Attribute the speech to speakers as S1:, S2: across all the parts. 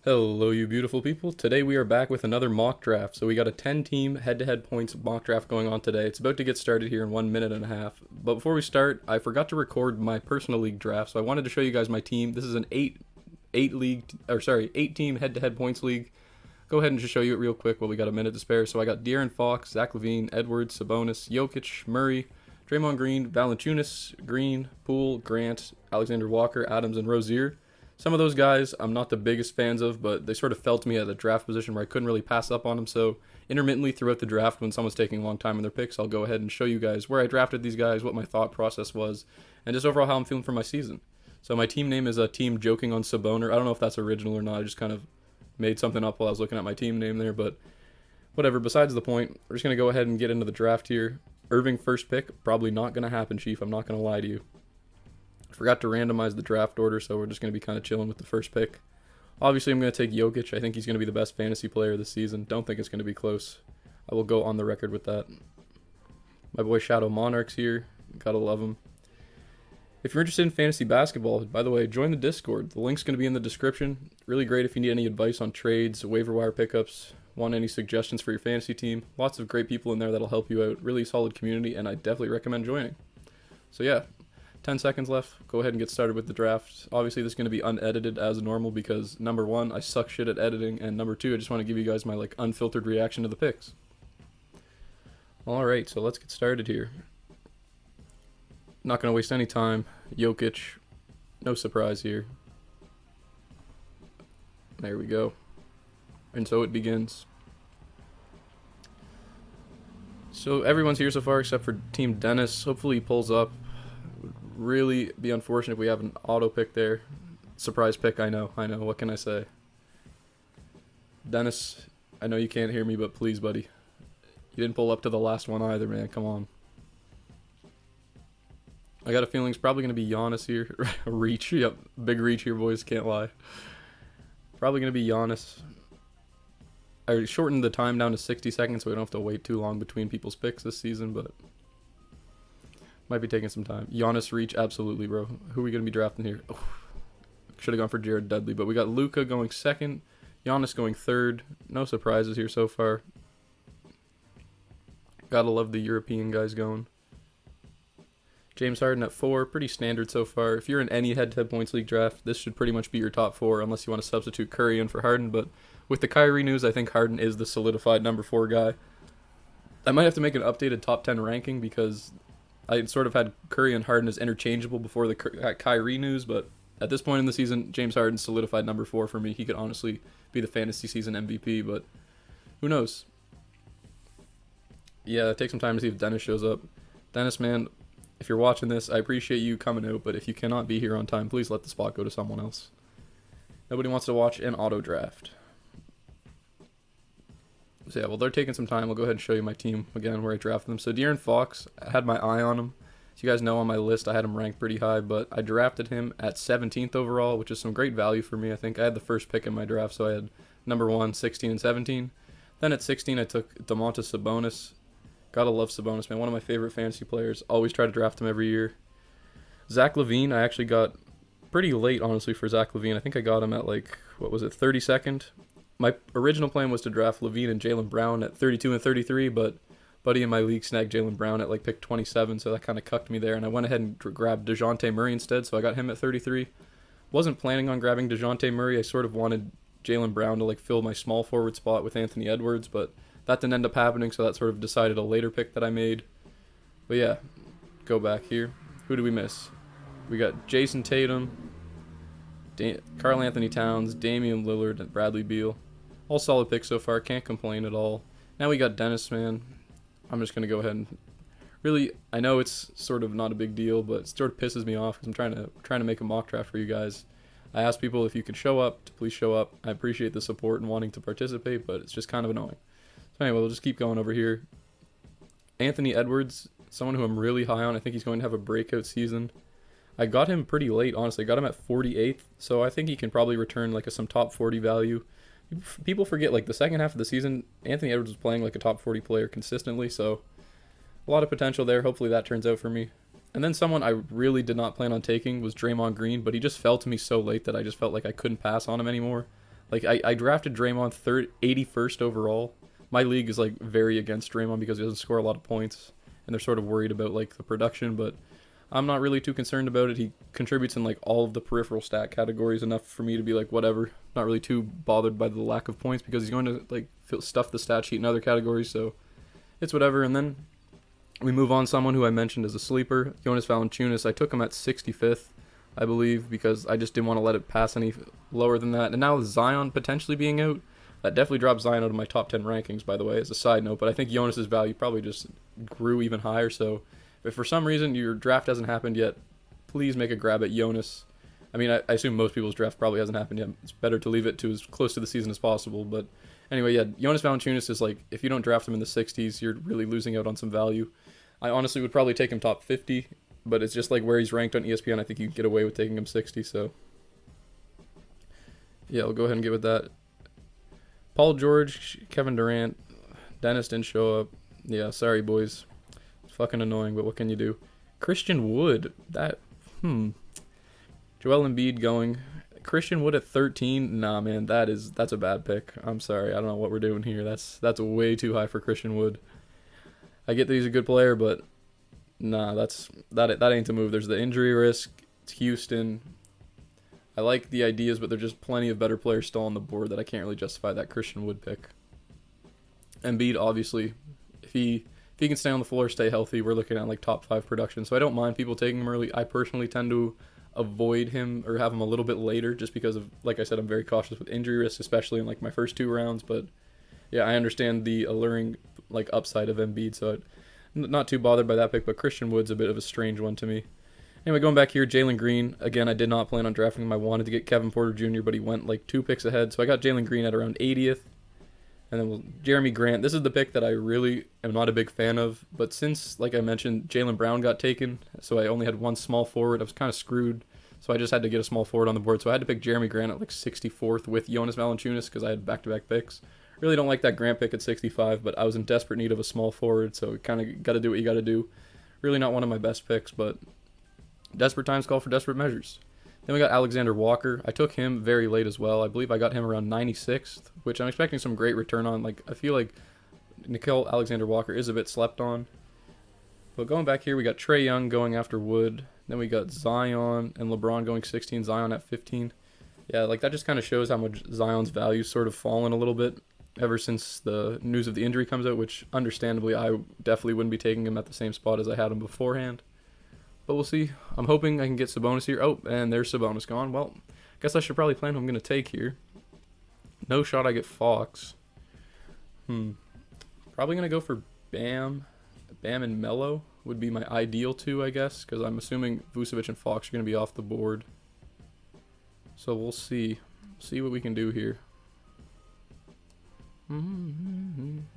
S1: Hello, you beautiful people. Today we are back with another mock draft. So we got a 10-team head-to-head points mock draft going on today. It's about to get started here in 1 minute and a half. But before we start, I forgot to record my personal league draft, so I wanted to show you guys my team. This is an 8-team head-to-head points league. Go ahead and just show you it real quick while we got a minute to spare. So I got De'Aaron Fox, Zach LaVine, Edwards, Sabonis, Jokic, Murray, Draymond Green, Valanciunas, Green, Poole, Grant, Alexander Walker, Adams, and Rozier. Some of those guys I'm not the biggest fans of, but they sort of fell to me at a draft position where I couldn't really pass up on them. So intermittently throughout the draft, when someone's taking a long time in their picks, I'll go ahead and show you guys where I drafted these guys, what my thought process was, and just overall how I'm feeling for my season. So my team name is Team Joking on Saboner. I don't know if that's original or not. I just kind of made something up while I was looking at my team name there, but whatever. Besides the point, we're just going to go ahead and get into the draft here. Irving first pick, probably not going to happen, Chief. I'm not going to lie to you. Forgot to randomize the draft order, so we're just going to be kind of chilling with the first pick. Obviously, I'm going to take Jokic. I think he's going to be the best fantasy player this season. Don't think it's going to be close. I will go on the record with that. My boy Shadow Monarchs here. Gotta love him. If you're interested in fantasy basketball, by the way, join the Discord. The link's going to be in the description. Really great if you need any advice on trades, waiver wire pickups, want any suggestions for your fantasy team. Lots of great people in there that'll help you out. Really solid community, and I definitely recommend joining. So yeah, 10 seconds left. Go ahead and get started with the draft. Obviously, this is going to be unedited as normal because, number one, I suck shit at editing, and number two, I just want to give you guys my unfiltered reaction to the picks. All right, so let's get started here. Not going to waste any time. Jokic, no surprise here. There we go. And so it begins. So everyone's here so far except for Team Dennis. Hopefully he pulls up. Really be unfortunate if we have an auto pick there. Surprise pick, I know. What can I say? Dennis, I know you can't hear me, but please, buddy. You didn't pull up to the last one either, man. Come on. I got a feeling it's probably going to be Giannis here. Reach. Yep. Big reach here, boys. Can't lie. Probably going to be Giannis. I shortened the time down to 60 seconds so we don't have to wait too long between people's picks this season, but might be taking some time. Giannis reach, absolutely, bro. Who are we going to be drafting here? Oh, should have gone for Jared Dudley, but we got Luka going second, Giannis going third. No surprises here so far. Gotta love the European guys going. James Harden at 4, pretty standard so far. If you're in any head-to-head points league draft, this should pretty much be your top 4, unless you want to substitute Curry in for Harden. But with the Kyrie news, I think Harden is the solidified number 4 guy. I might have to make an updated top 10 ranking because I sort of had Curry and Harden as interchangeable before the Kyrie news, but at this point in the season, James Harden solidified number 4 for me. He could honestly be the fantasy season MVP, but who knows? Yeah, take some time to see if Dennis shows up. Dennis, man, if you're watching this, I appreciate you coming out, but if you cannot be here on time, please let the spot go to someone else. Nobody wants to watch an auto draft. So yeah, well, they're taking some time. I'll go ahead and show you my team again where I drafted them. So De'Aaron Fox, I had my eye on him. As you guys know, on my list, I had him ranked pretty high, but I drafted him at 17th overall, which is some great value for me. I think I had the first pick in my draft, so I had number 1, 16, and 17. Then at 16, I took Domantas Sabonis. Gotta love Sabonis, man. One of my favorite fantasy players. Always try to draft him every year. Zach LaVine, I actually got pretty late, honestly, for Zach LaVine. I think I got him at 32nd? My original plan was to draft LaVine and Jaylen Brown at 32 and 33, but buddy in my league snagged Jaylen Brown at pick 27, so that kind of cucked me there, and I went ahead and grabbed DeJounte Murray instead, so I got him at 33. Wasn't planning on grabbing DeJounte Murray. I sort of wanted Jaylen Brown to fill my small forward spot with Anthony Edwards, but that didn't end up happening, so that sort of decided a later pick that I made. But yeah, go back here. Who do we miss? We got Jason Tatum, Karl Anthony Towns, Damian Lillard, and Bradley Beal. All solid picks so far. Can't complain at all. Now we got Dennis, man. I'm just going to go ahead and really, I know it's sort of not a big deal, but it sort of pisses me off because I'm trying to make a mock draft for you guys. I asked people if you could show up, to please show up. I appreciate the support and wanting to participate, but it's just kind of annoying. So anyway, we'll just keep going over here. Anthony Edwards, someone who I'm really high on. I think he's going to have a breakout season. I got him pretty late, honestly. I got him at 48th, so I think he can probably return some top 40 value. People forget, the second half of the season, Anthony Edwards was playing a top 40 player consistently, so a lot of potential there. Hopefully that turns out for me. And then someone I really did not plan on taking was Draymond Green, but he just fell to me so late that I just felt like I couldn't pass on him anymore. Like I drafted Draymond 81st overall. My league is like very against Draymond because he doesn't score a lot of points, and they're sort of worried about like the production. But I'm not really too concerned about it. He contributes in like all of the peripheral stat categories enough for me to be like whatever. Not really too bothered by the lack of points because he's going to like stuff the stat sheet in other categories. So it's whatever. And then we move on. Someone who I mentioned as a sleeper, Jonas Valanciunas. I took him at 65th, I believe, because I just didn't want to let it pass any lower than that. And now with Zion potentially being out, that definitely dropped Zion out of my top 10 rankings, by the way, as a side note. But I think Jonas's value probably just grew even higher. So if for some reason your draft hasn't happened yet, please make a grab at Jonas. I mean, I assume most people's draft probably hasn't happened yet. It's better to leave it to as close to the season as possible. But anyway, yeah, Jonas Valanciunas is like, if you don't draft him in the 60s, you're really losing out on some value. I honestly would probably take him top 50, but it's just like where he's ranked on ESPN. I think you can get away with taking him 60. So yeah, I'll go ahead and get with that. Paul George, Kevin Durant, Dennis didn't show up. Yeah, sorry boys. It's fucking annoying, but what can you do? Christian Wood, Joel Embiid going. Christian Wood at 13. Nah, man, that's a bad pick. I'm sorry. I don't know what we're doing here. That's way too high for Christian Wood. I get that he's a good player, but nah, that ain't the move. There's the injury risk. It's Houston. I like the ideas, but there's just plenty of better players still on the board that I can't really justify that Christian Wood pick. Embiid, obviously, if he can stay on the floor, stay healthy, we're looking at like top 5 production. So I don't mind people taking him early. I personally tend to avoid him or have him a little bit later just because of, like I said, I'm very cautious with injury risk, especially in like my first 2 rounds. But yeah, I understand the alluring like upside of Embiid, so not too bothered by that pick. But Christian Wood's a bit of a strange one to me. Anyway, going back here, Jalen Green. Again, I did not plan on drafting him. I wanted to get Kevin Porter Jr., but he went like 2 picks ahead. So I got Jalen Green at around 80th. And then Jeremy Grant. This is the pick that I really am not a big fan of. But since, like I mentioned, Jaylen Brown got taken, so I only had one small forward, I was kind of screwed. So I just had to get a small forward on the board. So I had to pick Jeremy Grant at like 64th with Jonas Valanciunas because I had back-to-back picks. Really don't like that Grant pick at 65, but I was in desperate need of a small forward, so kind of got to do what you got to do. Really not one of my best picks, but desperate times call for desperate measures. Then we got Alexander Walker. I took him very late as well. I believe I got him around 96th, which I'm expecting some great return on. Like, I feel like Nickeil Alexander Walker is a bit slept on. But going back here, we got Trae Young going after Wood. Then we got Zion and LeBron going 16, Zion at 15. Yeah, like that just kind of shows how much Zion's value sort of fallen a little bit ever since the news of the injury comes out, which understandably I definitely wouldn't be taking him at the same spot as I had him beforehand. But we'll see. I'm hoping I can get Sabonis here. Oh, and there's Sabonis gone. Well, guess I should probably plan who I'm going to take here. No shot I get Fox. Probably going to go for Bam. Bam and Melo would be my ideal 2, I guess, because I'm assuming Vucevic and Fox are going to be off the board. So we'll see. See what we can do here.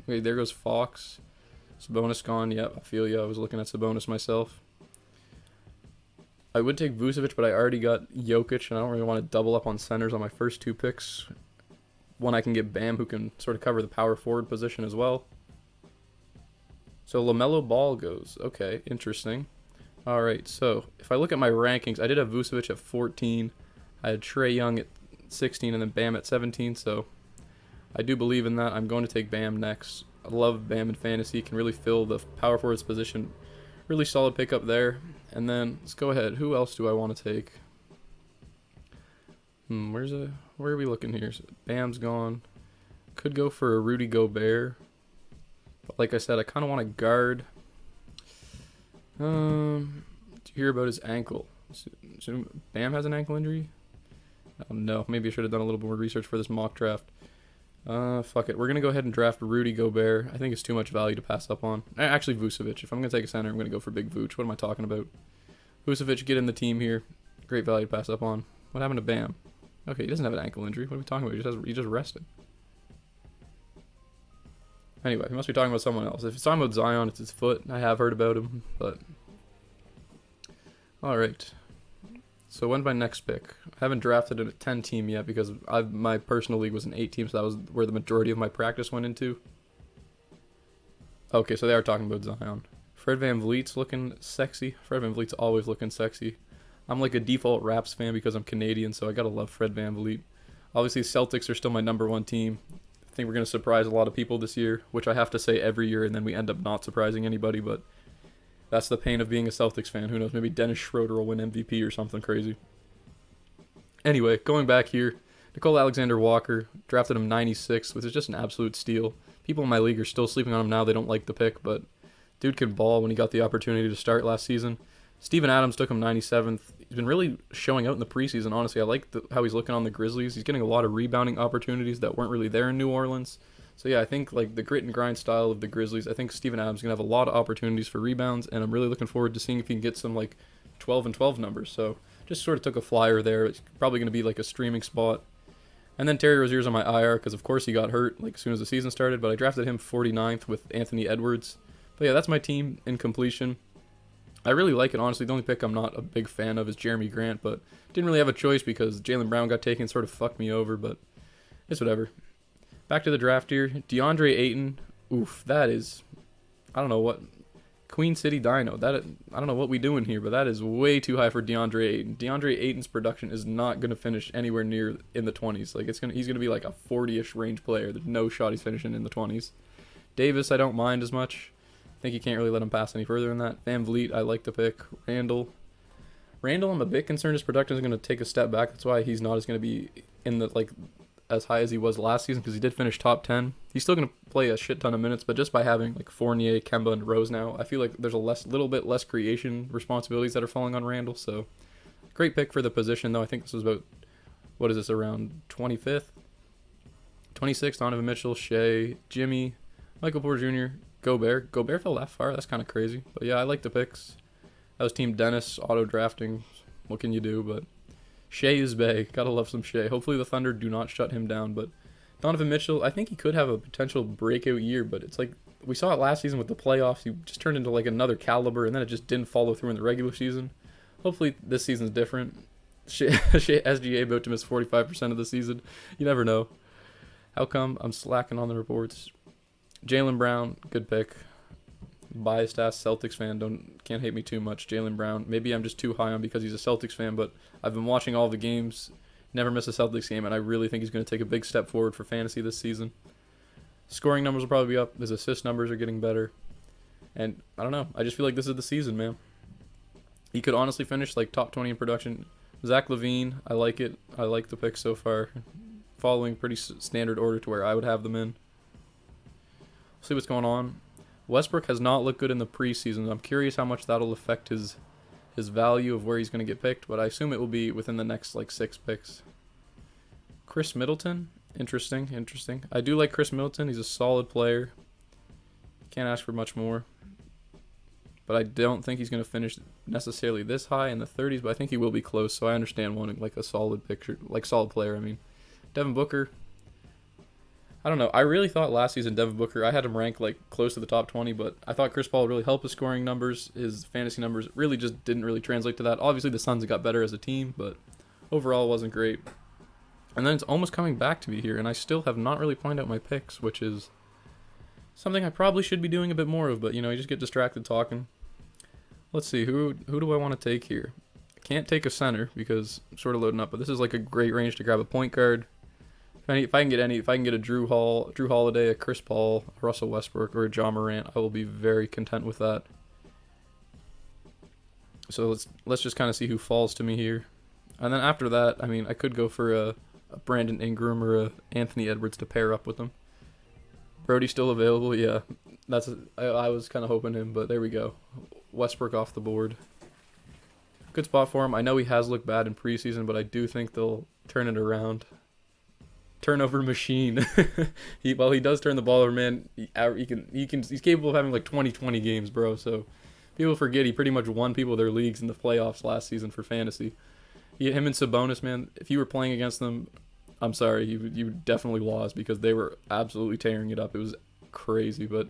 S1: Okay, there goes Fox. Sabonis gone. Yep, I feel you. I was looking at Sabonis myself. I would take Vucevic, but I already got Jokic, and I don't really want to double up on centers on my first 2 picks. One, I can get Bam, who can sort of cover the power forward position as well. So LaMelo Ball goes. Okay, interesting. All right, so if I look at my rankings, I did have Vucevic at 14. I had Trae Young at 16 and then Bam at 17, so I do believe in that. I'm going to take Bam next. I love Bam in fantasy. Can really fill the power forward's position. Really solid pickup there. And then let's go ahead. Who else do I want to take? Where are we looking here? So Bam's gone. Could go for a Rudy Gobert. But like I said, I kind of want to guard. Do you hear about his ankle? Bam has an ankle injury? No, maybe I should have done a little more research for this mock draft. Fuck it. We're going to go ahead and draft Rudy Gobert. I think it's too much value to pass up on. Actually, Vucevic. If I'm going to take a center, I'm going to go for Big Vooch. What am I talking about? Vucevic, get in the team here. Great value to pass up on. What happened to Bam? Okay, he doesn't have an ankle injury. What are we talking about? He just rested. Anyway, he must be talking about someone else. If it's talking about Zion, it's his foot. I have heard about him, but... Alright. So when's my next pick? I haven't drafted a 10 team yet because my personal league was an 8 team, so that was where the majority of my practice went into. Okay, so they are talking about Zion. Fred VanVleet's looking sexy. Fred VanVleet's always looking sexy. I'm like a default Raps fan because I'm Canadian, so I gotta love Fred VanVleet. Obviously, Celtics are still my number one team. I think we're going to surprise a lot of people this year, which I have to say every year, and then we end up not surprising anybody. But that's the pain of being a Celtics fan. Who knows? Maybe Dennis Schroeder will win MVP or something crazy. Anyway, going back here, Nicole Alexander-Walker, drafted him 96, which is just an absolute steal. People in my league are still sleeping on him now. They don't like the pick, but dude could ball when he got the opportunity to start last season. Steven Adams took him 97th. He's been really showing out in the preseason, honestly. I like how he's looking on the Grizzlies. He's getting a lot of rebounding opportunities that weren't really there in New Orleans. So yeah, I think like the grit and grind style of the Grizzlies, I think Steven Adams is going to have a lot of opportunities for rebounds, and I'm really looking forward to seeing if he can get some like 12 and 12 numbers. So just sort of took a flyer there. It's probably going to be like a streaming spot. And then Terry Rozier's on my IR because of course he got hurt like as soon as the season started, but I drafted him 49th with Anthony Edwards. But yeah, that's my team in completion. I really like it, honestly. The only pick I'm not a big fan of is Jeremy Grant, but didn't really have a choice because Jaylen Brown got taken, sort of fucked me over, but it's whatever. Back to the draft here. DeAndre Ayton. Oof, that is, I don't know what, Queen City Dino. I don't know what we doing here, but that is way too high for DeAndre Ayton. DeAndre Ayton's production is not going to finish anywhere near in the 20s. Like he's going to be like a 40-ish range player. There's no shot he's finishing in the 20s. Davis, I don't mind as much. I think you can't really let him pass any further than that. Van Vliet, I like the pick. Randall, I'm a bit concerned his production is going to take a step back. That's why he's not as going to be in the like as high as he was last season because he did finish top 10. He's still going to play a shit ton of minutes, but just by having like Fournier, Kemba, and Rose now, I feel like there's a little bit less creation responsibilities that are falling on Randall. So great pick for the position, though. I think this was about, what is this, around 25th? 26th, Donovan Mitchell, Shea, Jimmy, Michael Porter Jr., Gobert. Gobert fell that far. That's kind of crazy. But yeah, I like the picks. That was Team Dennis, auto drafting. What can you do? But Shea is bae. Gotta love some Shea. Hopefully the Thunder do not shut him down. But Donovan Mitchell, I think he could have a potential breakout year. But it's like, we saw it last season with the playoffs. He just turned into like another caliber, and then it just didn't follow through in the regular season. Hopefully this season's different. SGA about to miss 45% of the season. You never know. How come I'm slacking on the reports? Jaylen Brown, good pick. Biased ass Celtics fan, can't hate me too much. Jaylen Brown, maybe I'm just too high on because he's a Celtics fan, but I've been watching all the games, never miss a Celtics game, and I really think he's going to take a big step forward for fantasy this season. Scoring numbers will probably be up. His assist numbers are getting better, and I don't know. I just feel like this is the season, man. He could honestly finish like top 20 in production. Zach LaVine, I like it. I like the pick so far. Following pretty standard order to where I would have them in. See what's going on. Westbrook has not looked good in the preseason. I'm curious how much that'll affect his value of where he's going to get picked, but I assume it will be within the next like 6 picks. Chris Middleton, interesting. I do like Chris Middleton. He's a solid player. Can't ask for much more. But I don't think he's going to finish necessarily this high in the 30s, but I think he will be close, so I understand wanting like a solid player, I mean. Devin Booker, I don't know. I really thought last season Devin Booker, I had him ranked like close to the top 20, but I thought Chris Paul would really help his scoring numbers. His fantasy numbers really just didn't really translate to that. Obviously the Suns got better as a team, but overall wasn't great. And then it's almost coming back to me here, and I still have not really planned out my picks, which is something I probably should be doing a bit more of, but you know, you just get distracted talking. Let's see, who do I want to take here? I can't take a center because I'm sort of loading up, but this is like a great range to grab a point guard. If I can get a Drew Holiday, a Chris Paul, a Russell Westbrook, or a Ja Morant, I will be very content with that. So let's just kind of see who falls to me here, and then after that, I mean, I could go for a Brandon Ingram or a Anthony Edwards to pair up with them. Brody's still available, yeah. I was kind of hoping him, but there we go. Westbrook off the board. Good spot for him. I know he has looked bad in preseason, but I do think they'll turn it around. Turnover machine. He does turn the ball over, man. He's capable of having like 20 games, bro. So people forget he pretty much won people their leagues in the playoffs last season for fantasy. Him and Sabonis, man. If you were playing against them, I'm sorry, you definitely lost because they were absolutely tearing it up. It was crazy, but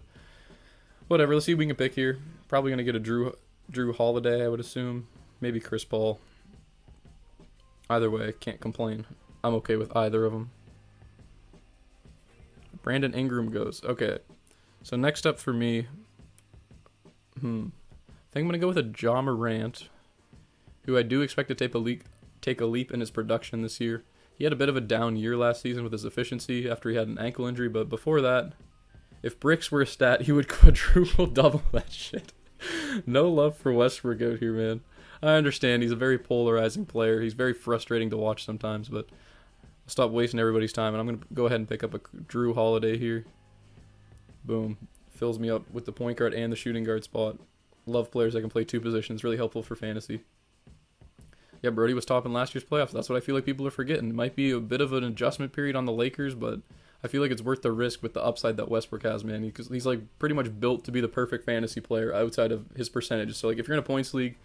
S1: whatever. Let's see if we can pick here. Probably gonna get a Drew Holiday, I would assume. Maybe Chris Paul. Either way, can't complain. I'm okay with either of them. Brandon Ingram goes. Okay. So next up for me, I think I'm going to go with a Ja Morant, who I do expect to take a leap in his production this year. He had a bit of a down year last season with his efficiency after he had an ankle injury, but before that, if bricks were a stat, he would quadruple double that shit. No love for Westbrook out here, man. I understand he's a very polarizing player. He's very frustrating to watch sometimes, but I'll stop wasting everybody's time, and I'm going to go ahead and pick up a Drew Holiday here. Boom. Fills me up with the point guard and the shooting guard spot. Love players that can play two positions. Really helpful for fantasy. Yeah, Brody was top in last year's playoffs. That's what I feel like people are forgetting. It might be a bit of an adjustment period on the Lakers, but I feel like it's worth the risk with the upside that Westbrook has, man. Because he's like pretty much built to be the perfect fantasy player outside of his percentages. So like if you're in a points league,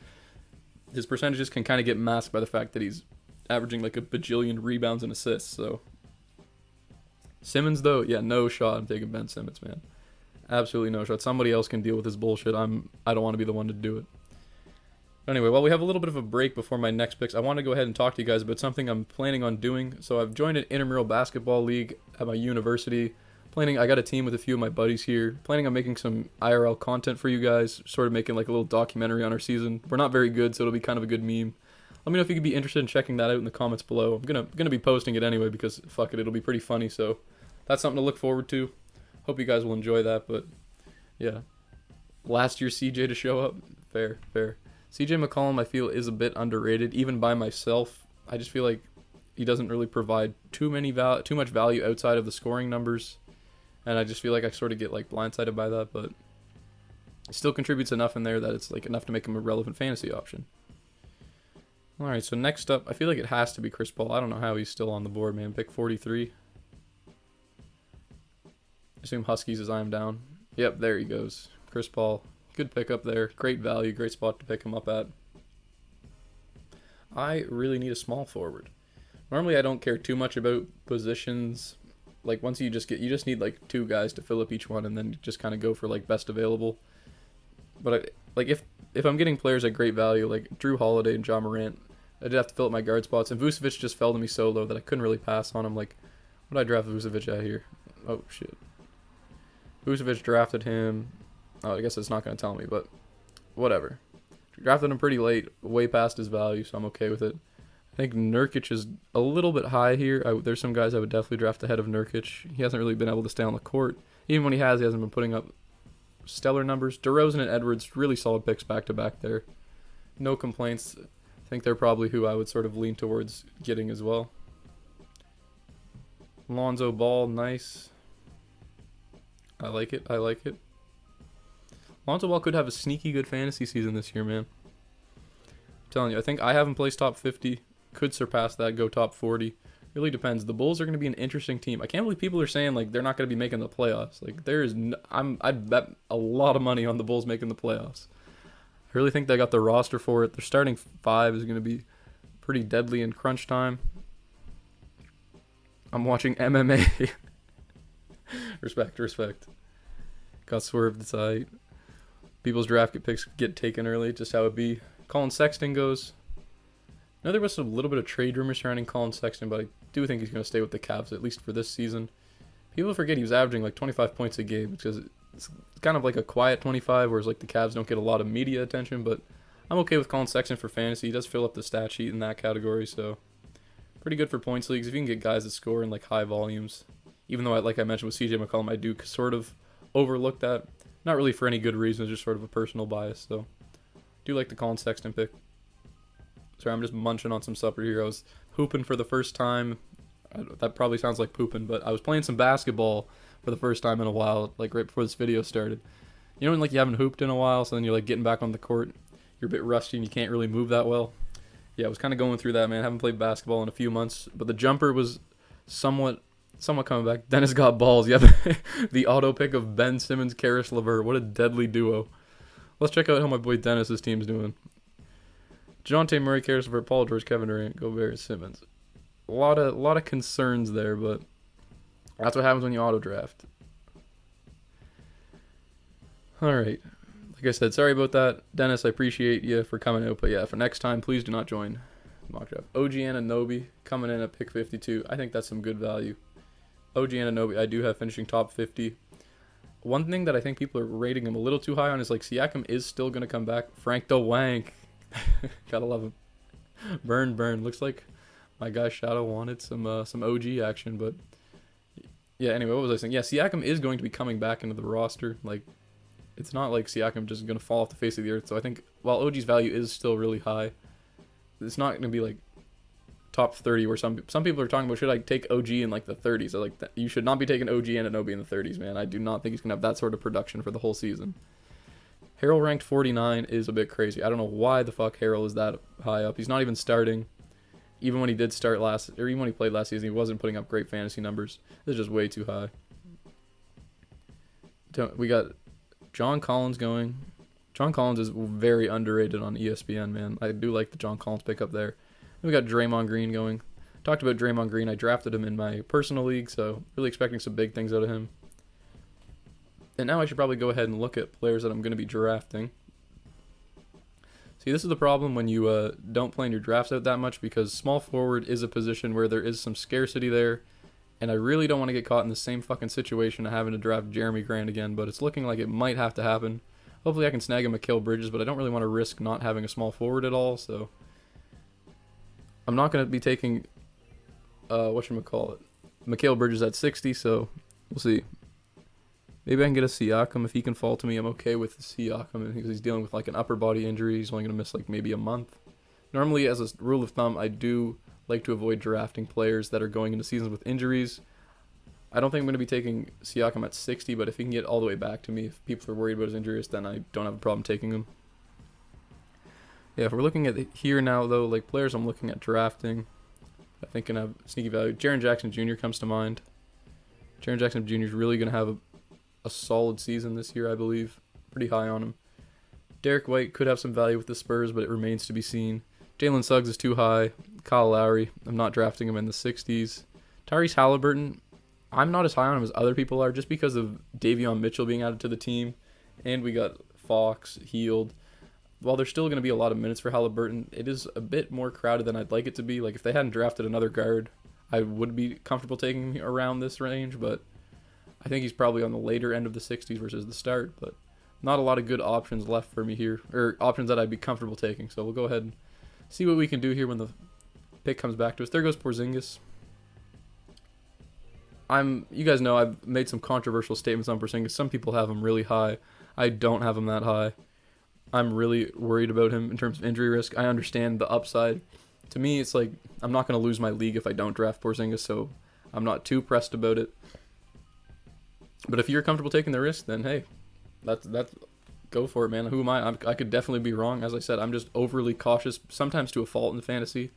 S1: his percentages can kind of get masked by the fact that he's averaging like a bajillion rebounds and assists. So Simmons though, yeah, no shot. I'm taking Ben Simmons, man. Absolutely no shot. Somebody else can deal with his bullshit. I don't want to be the one to do it. Anyway, while we have a little bit of a break before my next picks, I want to go ahead and talk to you guys about something I'm planning on doing. So I've joined an intramural basketball league at my university. I got a team with a few of my buddies here. Planning on making some IRL content for you guys, sort of making like a little documentary on our season. We're not very good, so it'll be kind of a good meme. Let me know if you could be interested in checking that out in the comments below. I'm gonna be posting it anyway because fuck it, it'll be pretty funny. So that's something to look forward to. Hope you guys will enjoy that. But yeah, last year CJ to show up, fair. CJ McCollum, I feel, is a bit underrated, even by myself. I just feel like he doesn't really provide too much value outside of the scoring numbers, and I just feel like I sort of get like blindsided by that. But he still contributes enough in there that it's like enough to make him a relevant fantasy option. All right, so next up, I feel like it has to be Chris Paul. I don't know how he's still on the board, man. Pick 43. Assume Huskies as I'm down. Yep, there he goes. Chris Paul. Good pickup there. Great value. Great spot to pick him up at. I really need a small forward. Normally, I don't care too much about positions. Like, once you just need, like, two guys to fill up each one and then just kind of go for, like, best available. But, if I'm getting players at great value, like Drew Holiday and John Morant, I did have to fill up my guard spots. And Vucevic just fell to me so low that I couldn't really pass on him. Like, what did I draft Vucevic at here? Oh, shit. Vucevic drafted him. Oh, I guess it's not going to tell me, but whatever. Drafted him pretty late, way past his value, so I'm okay with it. I think Nurkic is a little bit high here. There's some guys I would definitely draft ahead of Nurkic. He hasn't really been able to stay on the court. Even when he hasn't been putting up stellar numbers. DeRozan and Edwards, really solid picks back-to-back there. No complaints. I think they're probably who I would sort of lean towards getting as well. Lonzo Ball, nice. I like it. Lonzo Ball could have a sneaky good fantasy season this year, man. I'm telling you, I think I have him place top 50. Could surpass that, go top 40. Really depends. The Bulls are going to be an interesting team. I can't believe people are saying like they're not going to be making the playoffs. Like I'd bet a lot of money on the Bulls making the playoffs. I really think they got the roster for it. Their starting five is going to be pretty deadly in crunch time. I'm watching MMA. Respect. Got swerved aside. People's draft picks get taken early, just how it be. Colin Sexton goes. I know there was a little bit of trade rumors surrounding Colin Sexton, but I do think he's going to stay with the Cavs, at least for this season. People forget he was averaging like 25 points a game, because it's kind of like a quiet 25, whereas like the Cavs don't get a lot of media attention, but I'm okay with Colin Sexton for fantasy. He does fill up the stat sheet in that category, so pretty good for points leagues. If you can get guys that score in like high volumes, even though, like I mentioned with CJ McCollum, I do sort of overlook that. Not really for any good reason, just sort of a personal bias. So, do like the Colin Sexton pick. Sorry, I'm just munching on some supper here. I was hooping for the first time. That probably sounds like pooping, but I was playing some basketball for the first time in a while, like right before this video started. You know when like you haven't hooped in a while, so then you're like getting back on the court, you're a bit rusty and you can't really move that well. Yeah, I was kind of going through that, man. I haven't played basketball in a few months, but the jumper was somewhat coming back. Dennis got balls. Yeah, the auto pick of Ben Simmons, Karis LeVert. What a deadly duo. Let's check out how my boy Dennis's team's doing. DeJounte Murray, Karis LeVert, Paul George, Kevin Durant, Gobert, Simmons. A lot of concerns there, but that's what happens when you auto draft. All right. Like I said, sorry about that. Dennis, I appreciate you for coming out, but yeah, for next time, please do not join mock draft. OG Anunoby coming in at pick 52. I think that's some good value. OG Anunoby, I do have finishing top 50. One thing that I think people are rating him a little too high on is like Siakam is still going to come back. Frank the Wank. Gotta love him. Burn. Looks like my guy Shadow wanted some OG action, but yeah. Anyway, what was I saying? Yeah, Siakam is going to be coming back into the roster. Like, it's not like Siakam just going to fall off the face of the earth. So I think while OG's value is still really high, it's not going to be like top 30 where some people are talking about, should I take OG in like the 30s? Like, you should not be taking OG and Anunoby in the 30s, man. I do not think he's going to have that sort of production for the whole season. Harrell ranked 49 is a bit crazy. I don't know why the fuck Harrell is that high up. He's not even starting. Even when he did start even when he played last season, he wasn't putting up great fantasy numbers. This is just way too high. We got John Collins going. John Collins is very underrated on ESPN, man. I do like the John Collins pick up there. Then we got Draymond Green going. Talked about Draymond Green. I drafted him in my personal league, so really expecting some big things out of him. And now I should probably go ahead and look at players that I'm going to be drafting. See, this is the problem when you don't plan your drafts out that much, because small forward is a position where there is some scarcity there, and I really don't want to get caught in the same fucking situation of having to draft Jeremy Grant again, but it's looking like it might have to happen. Hopefully I can snag a Mikal Bridges, but I don't really want to risk not having a small forward at all, I'm not going to be taking, Mikal Bridges at 60, so we'll see. Maybe I can get a Siakam. If he can fall to me, I'm okay with the Siakam because he's dealing with like an upper body injury. He's only going to miss like maybe a month. Normally, as a rule of thumb, I do like to avoid drafting players that are going into seasons with injuries. I don't think I'm going to be taking Siakam at 60, but if he can get all the way back to me, if people are worried about his injuries, then I don't have a problem taking him. Yeah, if we're looking at here now, though, like players I'm looking at drafting, I think can have sneaky value. Jaren Jackson Jr. comes to mind. Jaren Jackson Jr. is really going to have a solid season this year, I believe. Pretty high on him. Derek White could have some value with the Spurs, but it remains to be seen. Jalen Suggs is too high. Kyle Lowry, I'm not drafting him in the 60s. Tyrese Halliburton, I'm not as high on him as other people are, just because of Davion Mitchell being added to the team, and we got Fox, Healed. While there's still going to be a lot of minutes for Halliburton, it is a bit more crowded than I'd like it to be. Like, if they hadn't drafted another guard, I would be comfortable taking him around this range, but I think he's probably on the later end of the 60s versus the start, but not a lot of good options left for me here, or options that I'd be comfortable taking. So we'll go ahead and see what we can do here when the pick comes back to us. There goes Porzingis. You guys know I've made some controversial statements on Porzingis. Some people have him really high. I don't have him that high. I'm really worried about him in terms of injury risk. I understand the upside. To me, it's like I'm not going to lose my league if I don't draft Porzingis, so I'm not too pressed about it. But if you're comfortable taking the risk, then hey, that's go for it, man. Who am I? I could definitely be wrong. As I said, I'm just overly cautious, sometimes to a fault in fantasy.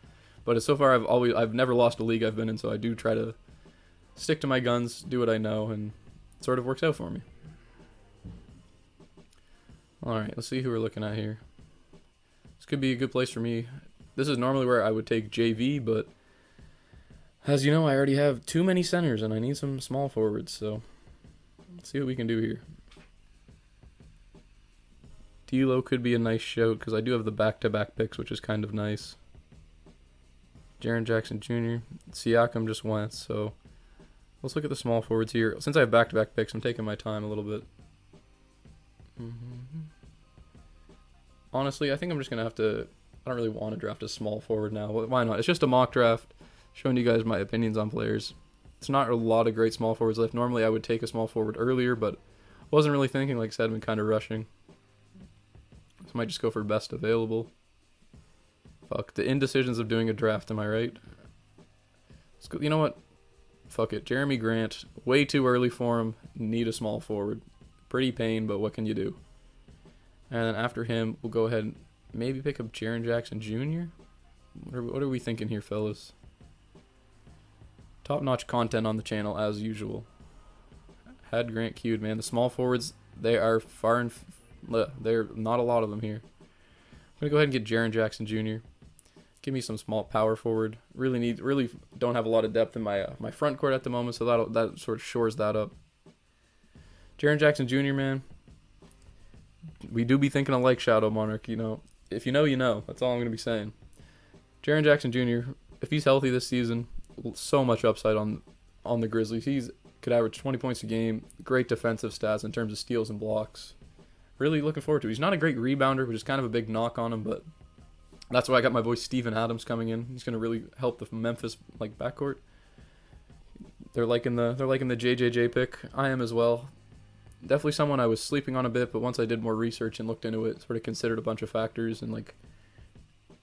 S1: But so far, I've never lost a league I've been in, so I do try to stick to my guns, do what I know, and it sort of works out for me. All right, let's see who we're looking at here. This could be a good place for me. This is normally where I would take JV, but as you know, I already have too many centers, and I need some small forwards, so let's see what we can do here. D'Lo could be a nice shout because I do have the back-to-back picks, which is kind of nice. Jaren Jackson Jr. Siakam just went, so let's look at the small forwards here. Since I have back-to-back picks, I'm taking my time a little bit. Honestly, I think I'm just going to have to... I don't really want to draft a small forward now. Why not? It's just a mock draft, showing you guys my opinions on players. It's not a lot of great small forwards left. Normally, I would take a small forward earlier, but wasn't really thinking. Like I said, I've been kind of rushing. So I might just go for best available. Fuck, the indecisions of doing a draft, am I right? Let's go, you know what? Fuck it. Jeremy Grant, way too early for him. Need a small forward. Pretty pain, but what can you do? And then after him, we'll go ahead and maybe pick up Jaren Jackson Jr. What are we thinking here, fellas? Top-notch content on the channel, as usual. Had Grant queued, man. The small forwards, they are they're not a lot of them here. I'm going to go ahead and get Jaren Jackson Jr. Give me some small power forward. Really don't have a lot of depth in my my front court at the moment, so that sort of shores that up. Jaren Jackson Jr., man. We do be thinking alike, Shadow Monarch, you know. If you know, you know. That's all I'm going to be saying. Jaren Jackson Jr., if he's healthy this season, so much upside on the Grizzlies. He's could average 20 points a game. Great defensive stats in terms of steals and blocks. Really looking forward to it. He's not a great rebounder, which is kind of a big knock on him, but That's why I got my boy Steven Adams coming in. He's gonna really help the Memphis like backcourt. They're liking the JJJ pick. I am as well. Definitely someone I was sleeping on a bit, but once I did more research and looked into it, sort of considered a bunch of factors, and like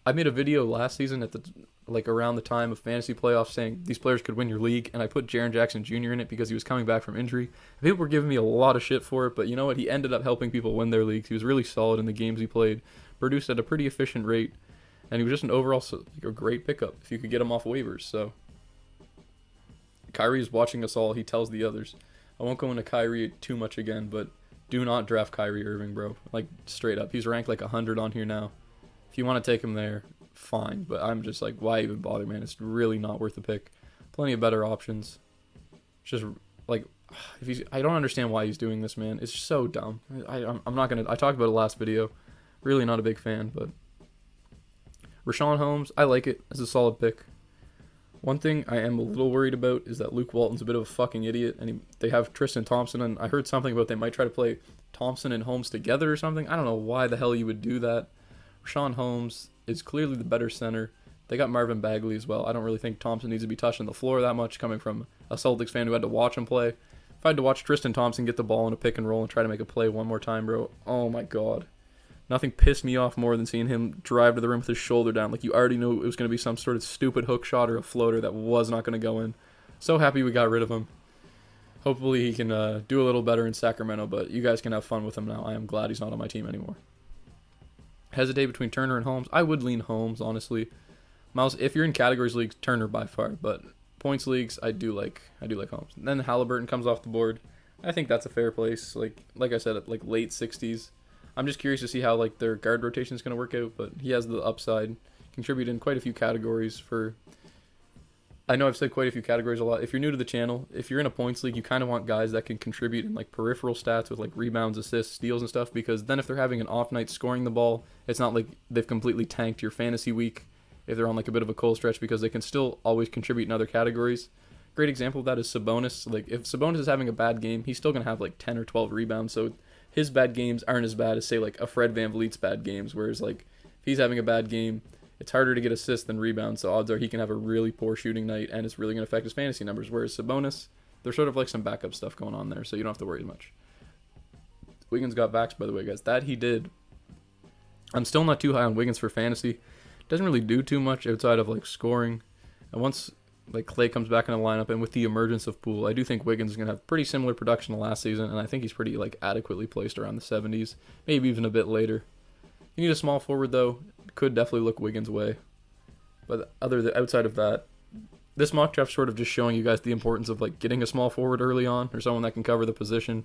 S1: I made a video last season at the like around the time of fantasy playoffs saying these players could win your league, and I put Jaren Jackson Jr. in it because he was coming back from injury. People were giving me a lot of shit for it, but you know what? He ended up helping people win their leagues. He was really solid in the games he played, produced at a pretty efficient rate, and he was just an overall like, a great pickup if you could get him off waivers. So Kyrie is watching us all. He tells the others. I won't go into Kyrie too much again, but do not draft Kyrie Irving, bro. Like, straight up. He's ranked like 100 on here now. If you want to take him there, fine. But I'm just like, why even bother, man? It's really not worth the pick. Plenty of better options. It's just, like, I don't understand why he's doing this, man. It's so dumb. I'm not going to... I talked about it last video. Really not a big fan, but... Rashawn Holmes, I like it as a solid pick. One thing I am a little worried about is that Luke Walton's a bit of a fucking idiot, and they have Tristan Thompson, and I heard something about they might try to play Thompson and Holmes together or something. I don't know why the hell you would do that. Rashawn Holmes is clearly the better center. They got Marvin Bagley as well. I don't really think Thompson needs to be touching the floor that much, coming from a Celtics fan who had to watch him play. If I had to watch Tristan Thompson get the ball in a pick and roll and try to make a play one more time, bro, oh my god. Nothing pissed me off more than seeing him drive to the rim with his shoulder down. Like, you already knew it was going to be some sort of stupid hook shot or a floater that was not going to go in. So happy we got rid of him. Hopefully he can do a little better in Sacramento, but you guys can have fun with him now. I am glad he's not on my team anymore. Hesitate between Turner and Holmes. I would lean Holmes, honestly. Miles, if you're in categories leagues, Turner by far, but points leagues, I do like Holmes. And then Halliburton comes off the board. I think that's a fair place. Like I said, at like late 60s. I'm just curious to see how like their guard rotation is going to work out, but he has the upside. Contribute in quite a few categories for... I know I've said quite a few categories a lot. If you're new to the channel, if you're in a points league, you kind of want guys that can contribute in like peripheral stats with like rebounds, assists, steals, and stuff, because then if they're having an off night scoring the ball, it's not like they've completely tanked your fantasy week if they're on like a bit of a cold stretch, because they can still always contribute in other categories. Great example of that is Sabonis. Like, if Sabonis is having a bad game, he's still going to have like 10 or 12 rebounds, so his bad games aren't as bad as, say, like a Fred VanVleet's bad games, whereas, like, if he's having a bad game, it's harder to get assists than rebounds, so odds are he can have a really poor shooting night, and it's really going to affect his fantasy numbers, whereas Sabonis, there's sort of, like, some backup stuff going on there, so you don't have to worry as much. Wiggins got vaxxed, by the way, guys. That he did. I'm still not too high on Wiggins for fantasy. Doesn't really do too much outside of, like, scoring, and once... like Clay comes back in the lineup, and with the emergence of Poole, I do think Wiggins is going to have pretty similar production to last season, and I think he's pretty like adequately placed around the 70s, maybe even a bit later. You need a small forward though, could definitely look Wiggins' way. But outside of that, this mock draft sort of just showing you guys the importance of like getting a small forward early on, or someone that can cover the position.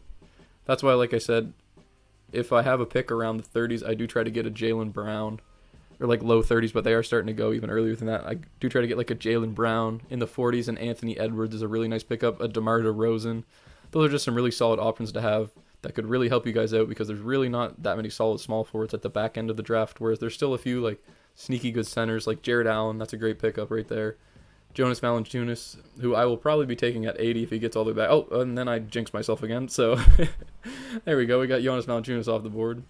S1: That's why, like I said, if I have a pick around the 30s, I do try to get a Jaylen Brown. Or like low 30s, but they are starting to go even earlier than that. I do try to get like a Jaylen Brown in the 40s, and Anthony Edwards is a really nice pickup, a DeMar DeRozan. Those are just some really solid options to have that could really help you guys out, because there's really not that many solid small forwards at the back end of the draft, whereas there's still a few like sneaky good centers like Jared Allen. That's a great pickup right there. Jonas Valanciunas, who I will probably be taking at 80 if he gets all the way back. Oh, and then I jinxed myself again, so there we go. We got Jonas Valanciunas off the board.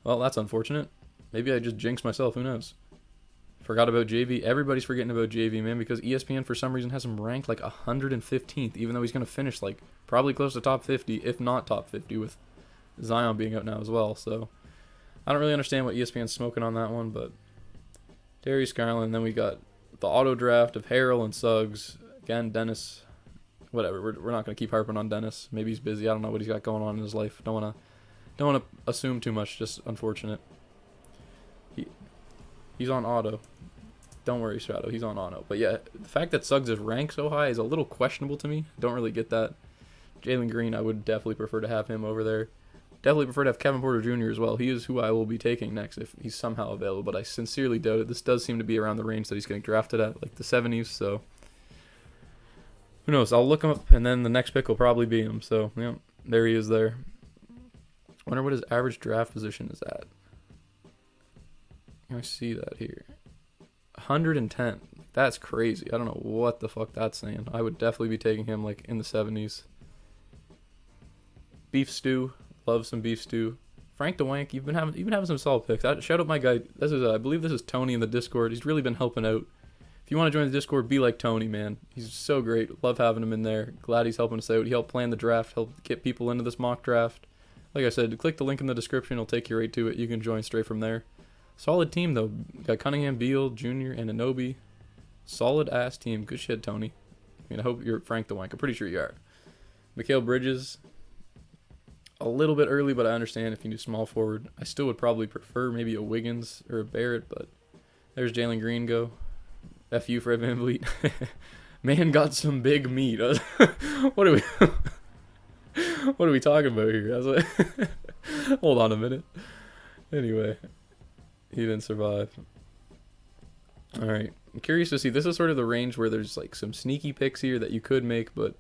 S1: Well, that's unfortunate. Maybe I just jinxed myself, who knows. Forgot about JV. Everybody's forgetting about JV, man, because ESPN for some reason has him ranked like 115th, even though he's going to finish like probably close to top 50, if not top 50, with Zion being out now as well. So I don't really understand what ESPN's smoking on that one, but Darius Garland. Then we got the auto draft of Harrell and Suggs. Again, Dennis. Whatever. We're not going to keep harping on Dennis. Maybe he's busy. I don't know what he's got going on in his life. Don't want to assume too much. Just unfortunate. He's on auto. Don't worry, Strato. He's on auto. But yeah, the fact that Suggs is ranked so high is a little questionable to me. Don't really get that. Jalen Green, I would definitely prefer to have him over there. Definitely prefer to have Kevin Porter Jr. as well. He is who I will be taking next if he's somehow available, but I sincerely doubt it. This does seem to be around the range that he's getting drafted at, like the 70s, so who knows? I'll look him up, and then the next pick will probably be him. So, yeah, there he is there. Wonder what his average draft position is at. I see that here. 110. That's crazy. I don't know what the fuck that's saying. I would definitely be taking him like in the 70s. Beef stew. Love some beef stew. Frank DeWank, you've been having some solid picks. Shout out my guy. I believe this is Tony in the Discord. He's really been helping out. If you want to join the Discord, be like Tony, man. He's so great. Love having him in there. Glad he's helping us out. He helped plan the draft, helped get people into this mock draft. Like I said, click the link in the description. It'll take you right to it. You can join straight from there. Solid team, though. Got Cunningham, Beal, Jr., and Anobi. Solid-ass team. Good shit, Tony. I mean, I hope you're Frank DeWank. I'm pretty sure you are. Mikal Bridges, a little bit early, but I understand if you do small forward. I still would probably prefer maybe a Wiggins or a Barrett, but there's Jalen Green go. FU for Evan Vliet. Man got some big meat. What are we what are we talking about here? I was like, hold on a minute. Anyway, he didn't survive. All right. I'm curious to see. This is sort of the range where there's like some sneaky picks here that you could make, but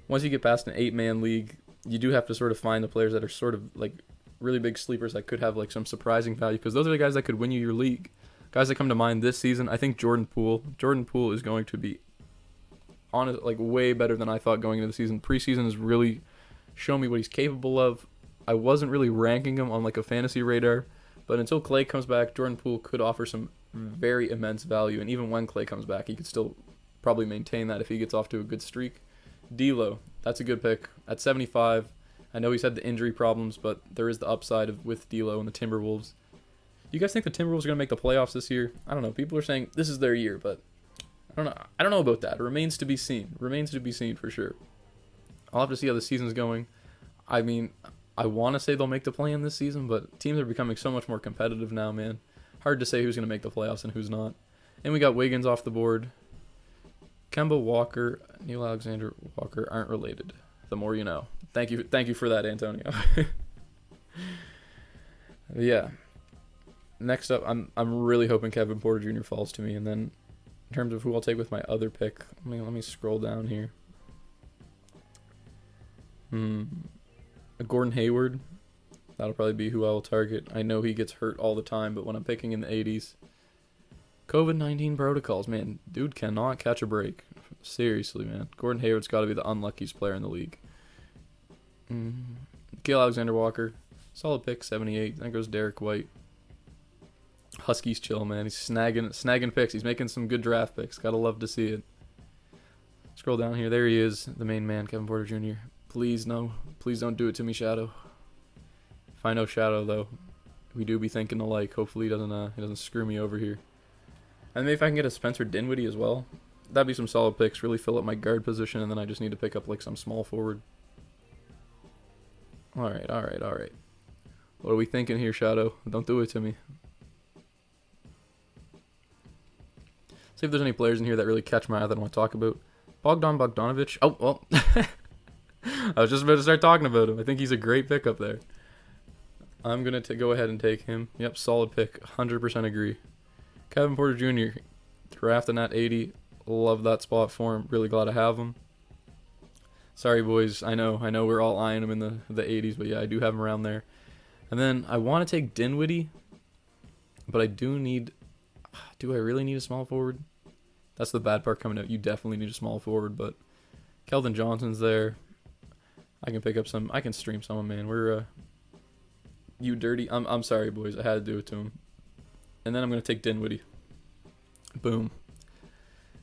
S1: once you get past an 8-man league, you do have to sort of find the players that are sort of like really big sleepers that could have like some surprising value, because those are the guys that could win you your league. Guys that come to mind this season, I think Jordan Poole. Jordan Poole is going to be like way better than I thought going into the season. Preseason has really shown me what he's capable of. I wasn't really ranking him on like a fantasy radar, but until Clay comes back, Jordan Poole could offer some very immense value. And even when Clay comes back, he could still probably maintain that if he gets off to a good streak. D'Lo, that's a good pick at 75. I know he's had the injury problems, but there is the upside with D'Lo and the Timberwolves. Do you guys think the Timberwolves are going to make the playoffs this year? I don't know. People are saying this is their year, but I don't know. I don't know about that. It remains to be seen. Remains to be seen for sure. I'll have to see how the season's going. I mean, I want to say they'll make the play-in this season, but teams are becoming so much more competitive now, man. Hard to say who's going to make the playoffs and who's not. And we got Wiggins off the board. Kemba Walker, Neil Alexander Walker aren't related. The more you know. Thank you for that, Antonio. Yeah. Next up, I'm really hoping Kevin Porter Jr. falls to me, and then in terms of who I'll take with my other pick, let me scroll down here. Gordon Hayward, that'll probably be who I will target. I know he gets hurt all the time, but when I'm picking in the 80s, COVID-19 protocols, man, dude cannot catch a break. Seriously, man. Gordon Hayward's got to be the unluckiest player in the league. Gil Alexander Walker, solid pick, 78. Then goes Derek White. Huskies chill, man. He's snagging picks. He's making some good draft picks. Gotta love to see it. Scroll down here. There he is, the main man, Kevin Porter Jr. Please, no. Please don't do it to me, Shadow. If I know Shadow, though, we do be thinking alike. Hopefully he doesn't screw me over here. And maybe if I can get a Spencer Dinwiddie as well, that'd be some solid picks. Really fill up my guard position, and then I just need to pick up like some small forward. All right. What are we thinking here, Shadow? Don't do it to me. See if there's any players in here that really catch my eye that I want to talk about. Bogdanovich. Oh, well. I was just about to start talking about him. I think he's a great pick up there. I'm going to go ahead and take him. Yep, solid pick. 100% agree. Kevin Porter Jr. drafting at 80. Love that spot for him. Really glad to have him. Sorry, boys. I know we're all eyeing him in the 80s, but yeah, I do have him around there. And then I want to take Dinwiddie, but I do I really need a small forward? That's the bad part coming out. You definitely need a small forward, but Keldon Johnson's there. I can pick up some. I can stream someone, man. We're you dirty. I'm sorry, boys. I had to do it to him. And then I'm gonna take Dinwiddie. Boom.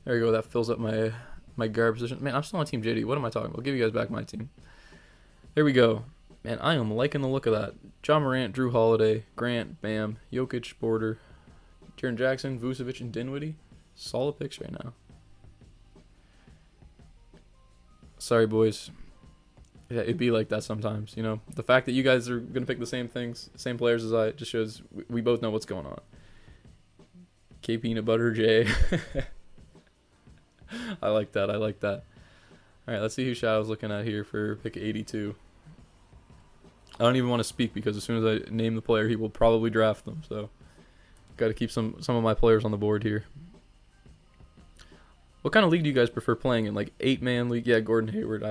S1: There you go. That fills up my guard position. Man, I'm still on Team JD. What am I talking about? I'll give you guys back my team. There we go. Man, I am liking the look of that. John Morant, Drew Holiday, Grant, Bam, Jokic, Porter, Jaren Jackson, Vucevic, and Dinwiddie. Solid picks right now. Sorry, boys. Yeah, it'd be like that sometimes, you know. The fact that you guys are going to pick the same things, same players as I, just shows we both know what's going on. K Peanut Butter J. I like that. All right, let's see who Shadow's looking at here for pick 82. I don't even want to speak because as soon as I name the player, he will probably draft them. So, got to keep some of my players on the board here. What kind of league do you guys prefer playing in? Like 8-man league? Yeah, Gordon Hayward.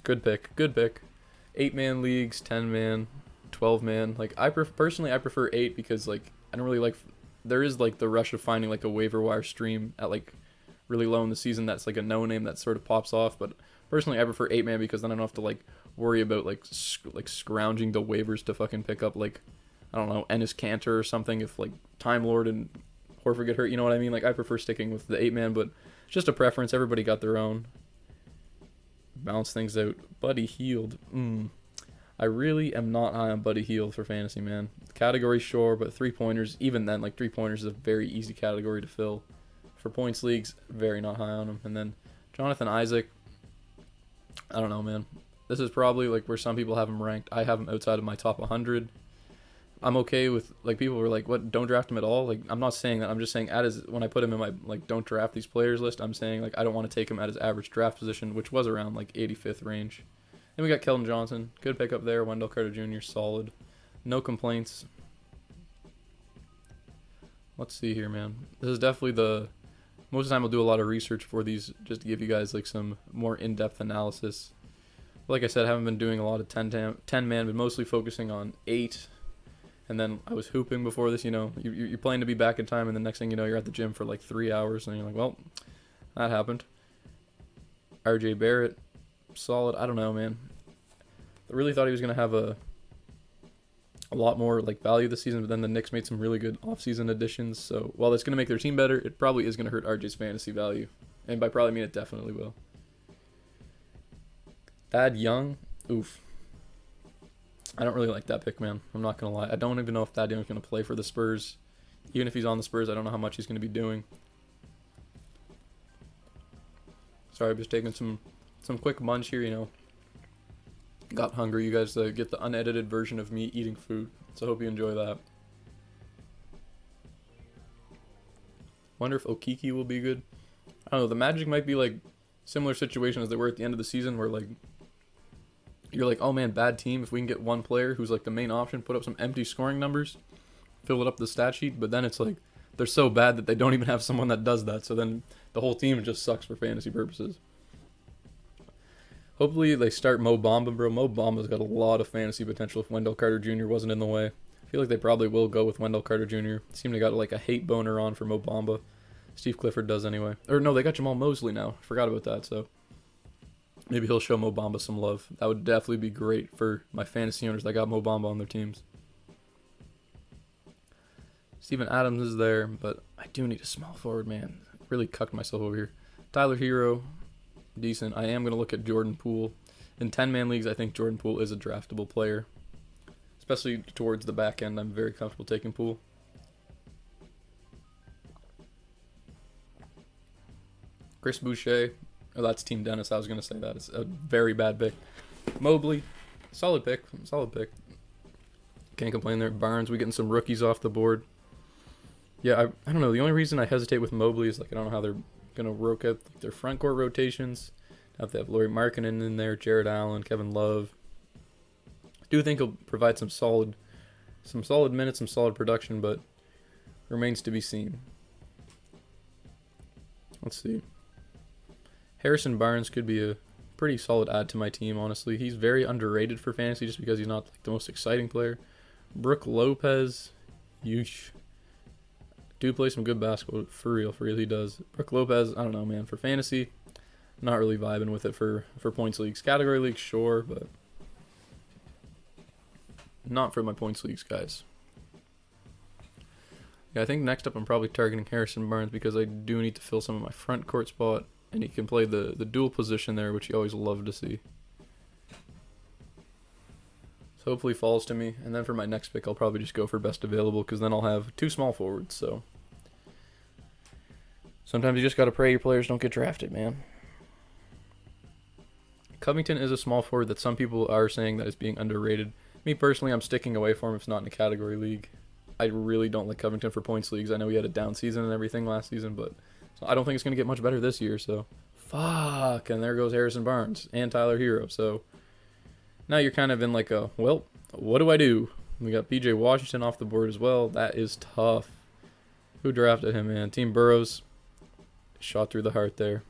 S1: Good pick. 8-man leagues, 10-man, 12-man. Like personally, I prefer 8 because like I don't really like. There is like the rush of finding like a waiver wire stream at like really low in the season that's like a no name that sort of pops off. But personally, I prefer 8-man because then I don't have to like worry about like scrounging the waivers to fucking pick up like, I don't know, Ennis Cantor or something if like Time Lord and Horford get hurt. You know what I mean? Like I prefer sticking with the 8-man, but it's just a preference. Everybody got their own. Balance things out. Buddy Hield. I really am not high on Buddy Hield for fantasy, man. Category, sure, but 3-pointers, even then, like 3-pointers is a very easy category to fill. For points leagues, very not high on him. And then Jonathan Isaac, I don't know, man. This is probably like where some people have him ranked. I have him outside of my top 100. I'm okay with, like, people were like, what, don't draft him at all? Like, I'm not saying that. I'm just saying when I put him in my, like, don't draft these players list, I'm saying, like, I don't want to take him at his average draft position, which was around, like, 85th range. Then we got Keldon Johnson. Good pickup there. Wendell Carter Jr., solid. No complaints. Let's see here, man. This is definitely most of the time I'll do a lot of research for these just to give you guys, like, some more in-depth analysis. But like I said, I haven't been doing a lot of 10-man, but mostly focusing on 8. And then I was hooping before this, you know. You're playing to be back in time, and the next thing you know, you're at the gym for like 3 hours, and you're like, well, that happened. RJ Barrett, solid. I don't know, man. I really thought he was going to have a lot more like value this season, but then the Knicks made some really good offseason additions. So while that's going to make their team better, it probably is going to hurt RJ's fantasy value. And by probably mean it definitely will. Thad Young, oof. I don't really like that pick, man. I'm not going to lie. I don't even know if Thad Young's going to play for the Spurs. Even if he's on the Spurs, I don't know how much he's going to be doing. Sorry, I'm just taking some quick munch here, you know. Got hungry. You guys get the unedited version of me eating food. So I hope you enjoy that. Wonder if Okiki will be good. I don't know. The Magic might be like similar situation as they were at the end of the season where like you're like, oh man, bad team. If we can get one player who's like the main option, put up some empty scoring numbers, fill it up the stat sheet. But then it's like they're so bad that they don't even have someone that does that. So then the whole team just sucks for fantasy purposes. Hopefully they start Mo Bamba, bro. Mo Bamba's got a lot of fantasy potential if Wendell Carter Jr. wasn't in the way. I feel like they probably will go with Wendell Carter Jr. Seem to got like a hate boner on for Mo Bamba. Steve Clifford does anyway. Or no, they got Jamal Mosley now. Forgot about that, so maybe he'll show Mo Bamba some love. That would definitely be great for my fantasy owners that got Mo Bamba on their teams. Steven Adams is there, but I do need a small forward, man. Really cucked myself over here. Tyler Hero, decent. I am going to look at Jordan Poole. In 10-man leagues, I think Jordan Poole is a draftable player. Especially towards the back end, I'm very comfortable taking Poole. Chris Boucher. Oh, that's Team Dennis. I was going to say that. It's a very bad pick. Mobley. Solid pick. Can't complain there. Barnes, we getting some rookies off the board. Yeah, I don't know. The only reason I hesitate with Mobley is like I don't know how they're going to work out their front court rotations. Now they have Lauri Markkanen in there, Jared Allen, Kevin Love. I do think he'll provide some solid minutes, some solid production, but remains to be seen. Let's see. Harrison Barnes could be a pretty solid add to my team, honestly. He's very underrated for fantasy just because he's not like the most exciting player. Brook Lopez, yeesh. Do play some good basketball, for real he does. Brook Lopez, I don't know, man. For fantasy, not really vibing with it for points leagues. Category leagues, sure, but not for my points leagues, guys. Yeah, I think next up I'm probably targeting Harrison Barnes because I do need to fill some of my front court spot, and he can play the dual position there, which you always love to see. So hopefully falls to me, and then for my next pick I'll probably just go for best available because then I'll have 2 small forwards, so sometimes you just got to pray your players don't get drafted, man. Covington is a small forward that some people are saying that is being underrated. Me personally, I'm sticking away from him if it's not in a category league. I really don't like Covington for points leagues. I know he had a down season and everything last season, but I don't think it's going to get much better this year, so fuck. And there goes Harrison Barnes and Tyler Hero, so now you're kind of in like a, well, what do I do? We got PJ Washington off the board as well. That is tough. Who drafted him, man? Team Burrows. Shot through the heart there.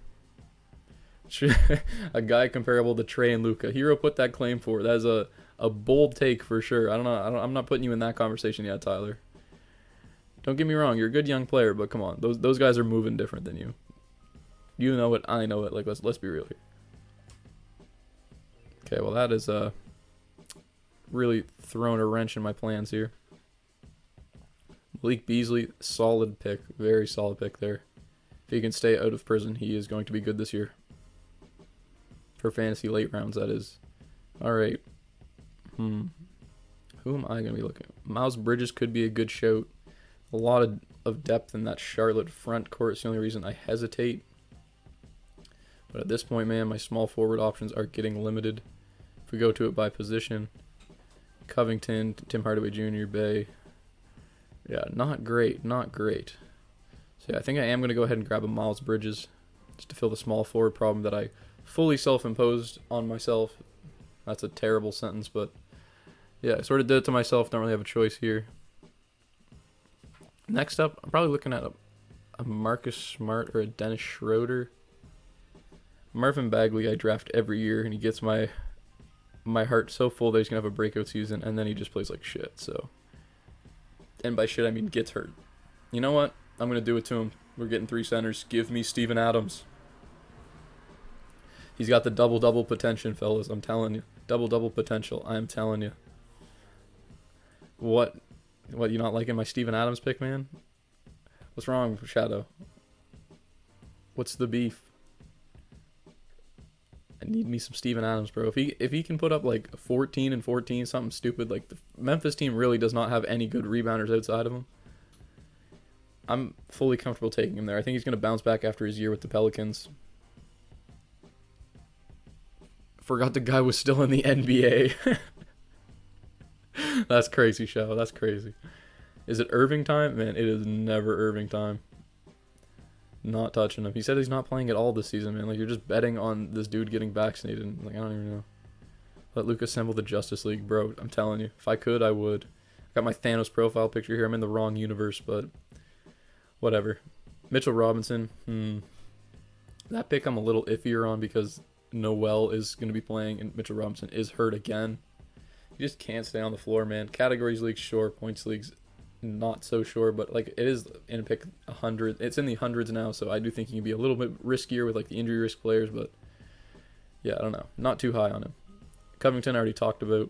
S1: A guy comparable to Trey and Luka. Hero put that claim forward. That is a bold take for sure. I'm not putting you in that conversation yet, Tyler. Don't get me wrong. You're a good young player, but come on. Those guys are moving different than you. You know it. I know it. Like, let's be real here. Okay, well, that is really thrown a wrench in my plans here. Malik Beasley, solid pick. Very solid pick there. If he can stay out of prison, he is going to be good this year. For fantasy late rounds, that is. All right. Who am I going to be looking at? Miles Bridges could be a good shout. A lot of depth in that Charlotte front court. It's the only reason I hesitate. But at this point, man, my small forward options are getting limited. If we go to it by position, Covington, Tim Hardaway Jr., Bay. Yeah, not great. Not great. So, yeah, I think I am going to go ahead and grab a Miles Bridges just to fill the small forward problem that I fully self-imposed on myself. That's a terrible sentence, but yeah, I sort of did it to myself. Don't really have a choice here. Next up, I'm probably looking at a Marcus Smart or a Dennis Schroeder. Marvin Bagley I draft every year, and he gets my heart so full that he's going to have a breakout season, and then he just plays like shit. So, and by shit, I mean gets hurt. You know what? I'm going to do it to him. We're getting 3 centers. Give me Steven Adams. He's got the double-double potential, fellas. I'm telling you. Double-double potential. I'm telling you. What, you not liking my Steven Adams pick, man? What's wrong, Shadow? What's the beef? I need me some Steven Adams, bro. If he can put up like 14 and 14, something stupid, like the Memphis team really does not have any good rebounders outside of him. I'm fully comfortable taking him there. I think he's going to bounce back after his year with the Pelicans. Forgot the guy was still in the NBA. That's crazy, Shadow. That's crazy. Is it Irving time? Man, it is never Irving time. Not touching him. He said he's not playing at all this season, man. Like, you're just betting on this dude getting vaccinated. Like, I don't even know. Let Luke assemble the Justice League, bro. I'm telling you. If I could, I would. Got my Thanos profile picture here. I'm in the wrong universe, but whatever. Mitchell Robinson. That pick I'm a little iffier on because Noel is going to be playing and Mitchell Robinson is hurt again. You just can't stay on the floor, man. Categories league, sure. Points leagues, not so sure. But, like, it is in pick 100. It's in the hundreds now, so I do think he can be a little bit riskier with, like, the injury risk players. But, yeah, I don't know. Not too high on him. Covington I already talked about.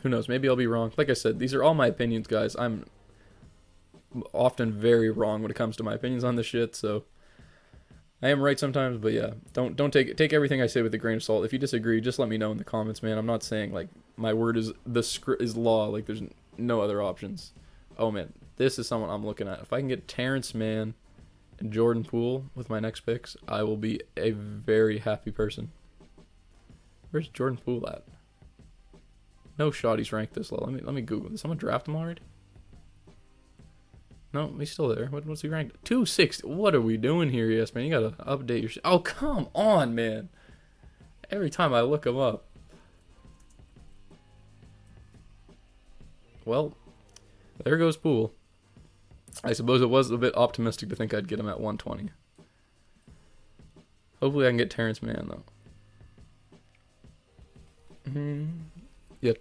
S1: Who knows? Maybe I'll be wrong. Like I said, these are all my opinions, guys. I'm often very wrong when it comes to my opinions on this shit, so I am right sometimes, but yeah, don't take everything I say with a grain of salt. If you disagree, just let me know in the comments, man. I'm not saying like my word is law. Like, there's no other options. Oh man, this is someone I'm looking at. If I can get Terrence Mann and Jordan Poole with my next picks, I will be a very happy person. Where's Jordan Poole at? No shot he's ranked this low. Let me Google. Did someone draft him already? No, he's still there. What's he ranked? 260. What are we doing here, yes, man? You gotta update your shit. Oh, come on, man. Every time I look him up. Well, there goes Poole. I suppose it was a bit optimistic to think I'd get him at 120. Hopefully I can get Terrence Mann, though. Yeah,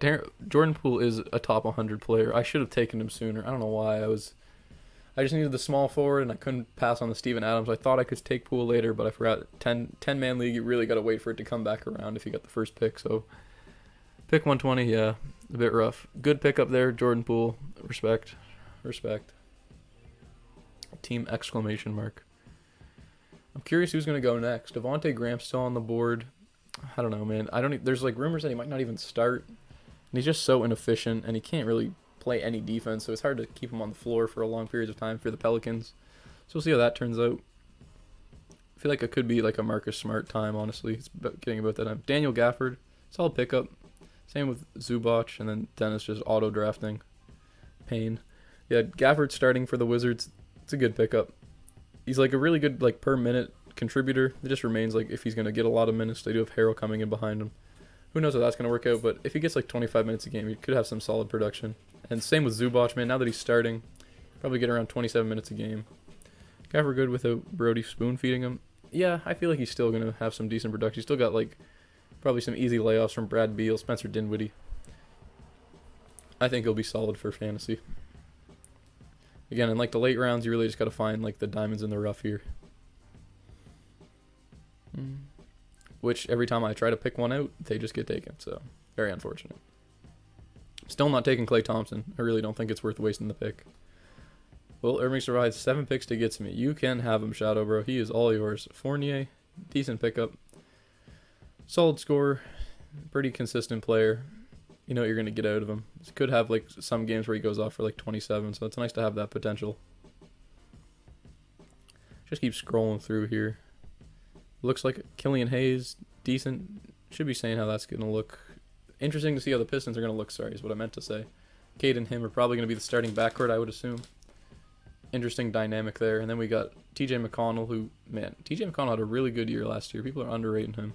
S1: Jordan Poole is a top 100 player. I should have taken him sooner. I don't know why. I just needed the small forward, and I couldn't pass on the Steven Adams. I thought I could take Poole later, but I forgot. 10-man league, you really got to wait for it to come back around if you got the first pick. So, pick 120, yeah, a bit rough. Good pick up there, Jordan Poole. Respect. Team exclamation mark. I'm curious who's going to go next. Devontae Graham's still on the board. I don't know, man. There's like rumors that he might not even start. And he's just so inefficient, and he can't really play any defense, so it's hard to keep him on the floor for a long period of time for the Pelicans. So we'll see how that turns out. I feel like it could be like a Marcus Smart time, honestly. It's getting about that time. Daniel Gafford, solid pickup. Same with Zubac, and then Dennis just auto-drafting. Pain. Yeah, Gafford starting for the Wizards. It's a good pickup. He's like a really good like per minute contributor. It just remains like if he's going to get a lot of minutes, they do have Harrell coming in behind him. Who knows how that's going to work out, but if he gets like 25 minutes a game, he could have some solid production. And same with Zubac, man. Now that he's starting, probably get around 27 minutes a game. Gafford good without Brody spoon feeding him. Yeah, I feel like he's still going to have some decent production. He's still got like probably some easy layoffs from Brad Beal, Spencer Dinwiddie. I think he'll be solid for fantasy. Again, in like the late rounds, you really just got to find like the diamonds in the rough here. which every time I try to pick one out, they just get taken. So very unfortunate. Still not taking Klay Thompson. I really don't think it's worth wasting the pick. Will Irving survive 7 picks to get to me? You can have him, Shadow Bro. He is all yours. Fournier, decent pickup. Solid scorer. Pretty consistent player. You know what you're going to get out of him. He could have like some games where he goes off for like 27, so it's nice to have that potential. Just keep scrolling through here. Looks like Killian Hayes, decent. Should be saying how that's going to look. Interesting to see how the Pistons are going to look, sorry, is what I meant to say. Cade and him are probably going to be the starting backcourt, I would assume. Interesting dynamic there. And then we got TJ McConnell, who, man, TJ McConnell had a really good year last year. People are underrating him.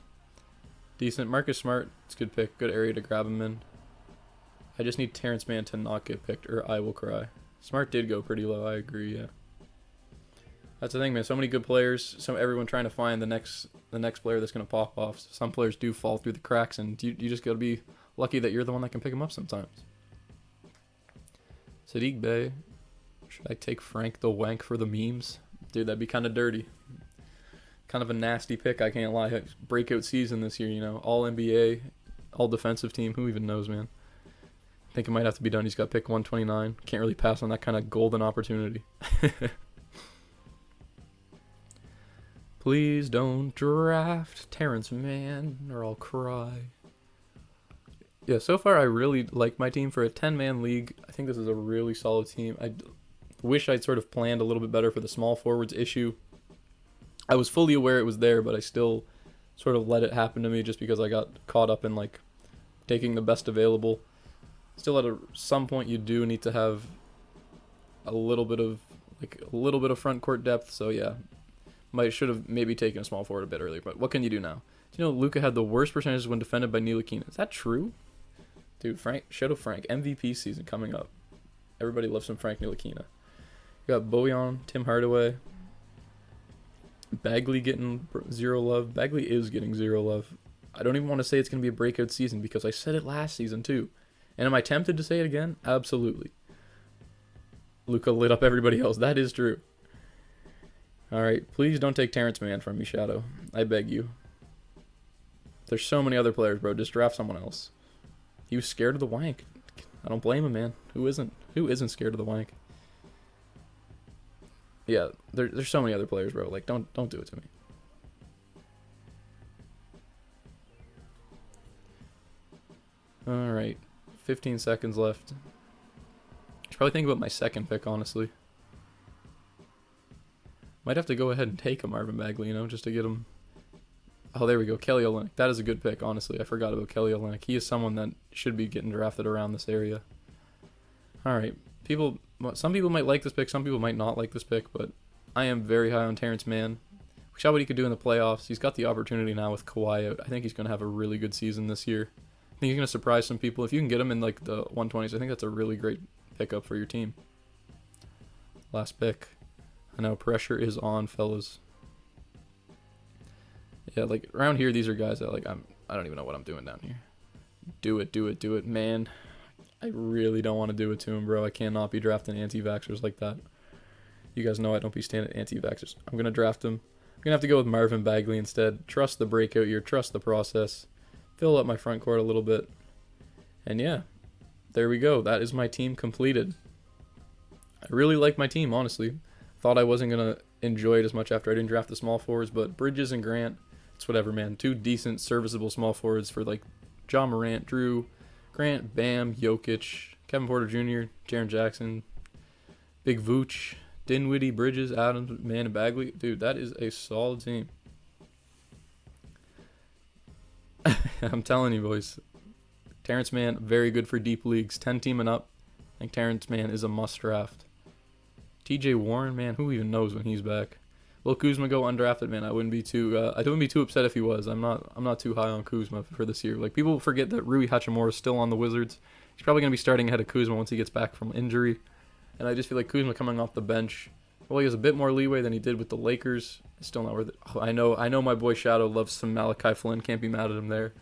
S1: Decent. Marcus Smart, it's a good pick. Good area to grab him in. I just need Terrence Mann to not get picked, or I will cry. Smart did go pretty low, I agree, yeah. That's the thing, man. So many good players. Everyone trying to find the next player that's going to pop off. Some players do fall through the cracks, and you just got to be lucky that you're the one that can pick them up sometimes. Sadiq Bey. Should I take Frank the Wank for the memes? Dude, that'd be kind of dirty. Kind of a nasty pick, I can't lie. Breakout season this year, you know. All NBA, all defensive team. Who even knows, man? I think it might have to be done. He's got pick 129. Can't really pass on that kind of golden opportunity. Please don't draft Terrence Mann or I'll cry. Yeah, so far I really like my team for a 10-man league. I think this is a really solid team. I wish I'd sort of planned a little bit better for the small forwards issue. I was fully aware it was there, but I still sort of let it happen to me just because I got caught up in like taking the best available. Still at some point you do need to have a little bit of front court depth, so yeah. Should have maybe taken a small forward a bit earlier, but what can you do now? Do you know Luka had the worst percentages when defended by Ntilikina? Is that true? Dude, Shadow Frank, MVP season coming up. Everybody loves some Frank Ntilikina. You got Bojan, Tim Hardaway. Bagley getting 0 love. Bagley is getting 0 love. I don't even want to say it's going to be a breakout season because I said it last season too. And am I tempted to say it again? Absolutely. Luka lit up everybody else. That is true. Alright, please don't take Terrence Mann from me, Shadow. I beg you. There's so many other players, bro. Just draft someone else. He was scared of the wank. I don't blame him, man. Who isn't? Who isn't scared of the wank? Yeah, there's so many other players, bro. Like, don't do it to me. Alright, 15 seconds left. I should probably think about my second pick, honestly. Might have to go ahead and take a Marvin Bagley, you know, just to get him. Oh, there we go. Kelly Olynyk. That is a good pick, honestly. I forgot about Kelly Olynyk. He is someone that should be getting drafted around this area. All right. Some people might like this pick. Some people might not like this pick, but I am very high on Terrence Mann. We saw what he could do in the playoffs. He's got the opportunity now with Kawhi out. I think he's going to have a really good season this year. I think he's going to surprise some people. If you can get him in like the 120s, I think that's a really great pickup for your team. Last pick. I know pressure is on, fellas. Yeah, like around here, these are guys that like I don't even know what I'm doing down here. Do it, man. I really don't want to do it to him, bro. I cannot be drafting anti-vaxxers like that. You guys know I don't be standing anti-vaxxers. I'm gonna draft him. I'm gonna have to go with Marvin Bagley instead. Trust the breakout year. Trust the process. Fill up my front court a little bit. And yeah, there we go. That is my team completed. I really like my team, honestly. Thought I wasn't going to enjoy it as much after I didn't draft the small forwards, but Bridges and Grant, it's whatever, man. 2 decent, serviceable small forwards for like Ja Morant, Drew, Grant, Bam, Jokic, Kevin Porter Jr., Jaren Jackson, Big Vooch, Dinwiddie, Bridges, Adams, Mann, and Bagley. Dude, that is a solid team. I'm telling you, boys. Terrence Mann, very good for deep leagues. 10 team and up. I think Terrence Mann is a must draft. TJ Warren, man, who even knows when he's back? Will Kuzma go undrafted, man? I wouldn't be too upset if he was. I'm not too high on Kuzma for this year. Like, people forget that Rui Hachimura is still on the Wizards. He's probably gonna be starting ahead of Kuzma once he gets back from injury. And I just feel like Kuzma coming off the bench, well, he has a bit more leeway than he did with the Lakers. It's still not worth it. Oh, I know my boy Shadow loves some Malachi Flynn. Can't be mad at him there.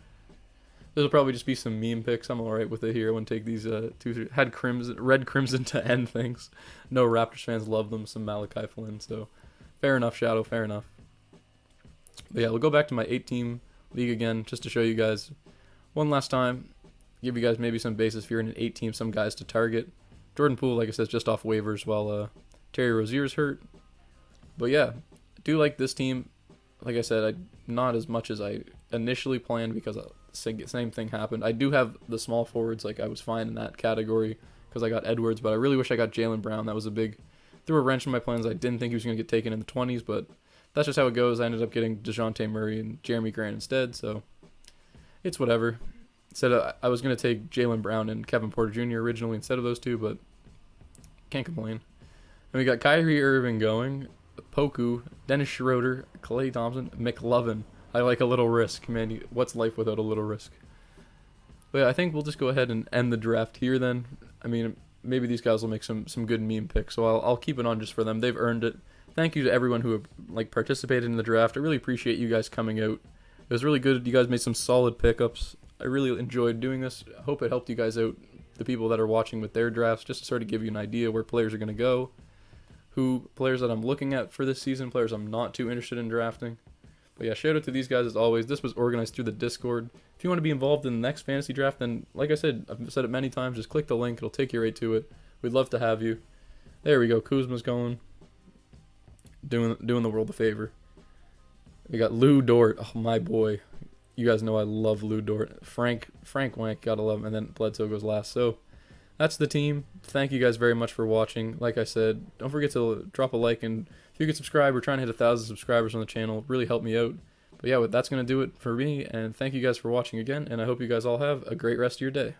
S1: This will probably just be some meme picks. I'm alright with it here. I wouldn't take these red crimson to end things. No Raptors fans love them, some Malachi Flynn, so fair enough, Shadow, fair enough. But yeah, we'll go back to my 8-team league again just to show you guys one last time. Give you guys maybe some basis if you're in an 8-team, some guys to target. Jordan Poole, like I said, is just off waivers while Terry Rozier's hurt. But yeah, I do like this team. Like I said, not as much as I initially planned because same thing happened. I do have the small forwards, like I was fine in that category because I got Edwards, but I really wish I got Jaylen Brown. That was threw a wrench in my plans. I didn't think he was going to get taken in the 20s, but that's just how it goes. I ended up getting DeJounte Murray and Jeremy Grant instead, so it's whatever. I was going to take Jaylen Brown and Kevin Porter Jr. originally instead of those two, but can't complain. And we got Kyrie Irving going, Poku, Dennis Schroeder, Klay Thompson, McLovin. I like a little risk, man. What's life without a little risk? But yeah, I think we'll just go ahead and end the draft here then. I mean, maybe these guys will make some good meme picks, so I'll keep it on just for them. They've earned it. Thank you to everyone who participated in the draft. I really appreciate you guys coming out. It was really good. You guys made some solid pickups. I really enjoyed doing this. I hope it helped you guys out, the people that are watching with their drafts, just to sort of give you an idea where players are going to go, players that I'm looking at for this season, players I'm not too interested in drafting. But yeah, shout out to these guys as always. This was organized through the Discord. If you want to be involved in the next fantasy draft, then like I said, I've said it many times, just click the link. It'll take you right to it. We'd love to have you. There we go. Kuzma's going. Doing the world a favor. We got Lou Dort. Oh, my boy. You guys know I love Lou Dort. Frank Wank, gotta love him. And then Bledsoe goes last. So that's the team. Thank you guys very much for watching. Like I said, don't forget to drop a like, and if you could subscribe, we're trying to hit 1,000 subscribers on the channel. Really help me out. But yeah, that's going to do it for me, and thank you guys for watching again, and I hope you guys all have a great rest of your day.